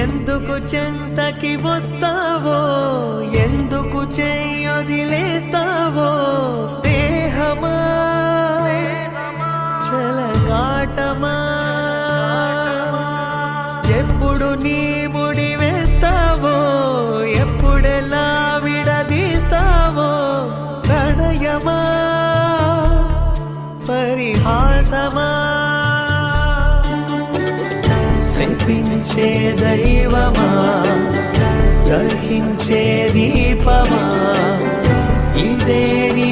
ఎందుకు చెంతకి వస్తావో, ఎందుకు చెయ్యొదిలేస్తావో, స్నేహమా చలగాటమా, ఎప్పుడు నీ ముడి వేస్తావో, ఎప్పుడెలా విడదీస్తావో, ప్రణయమా పరిహాసమా, శపించే దైవమా దహించే దీపమా, ఇదే నీ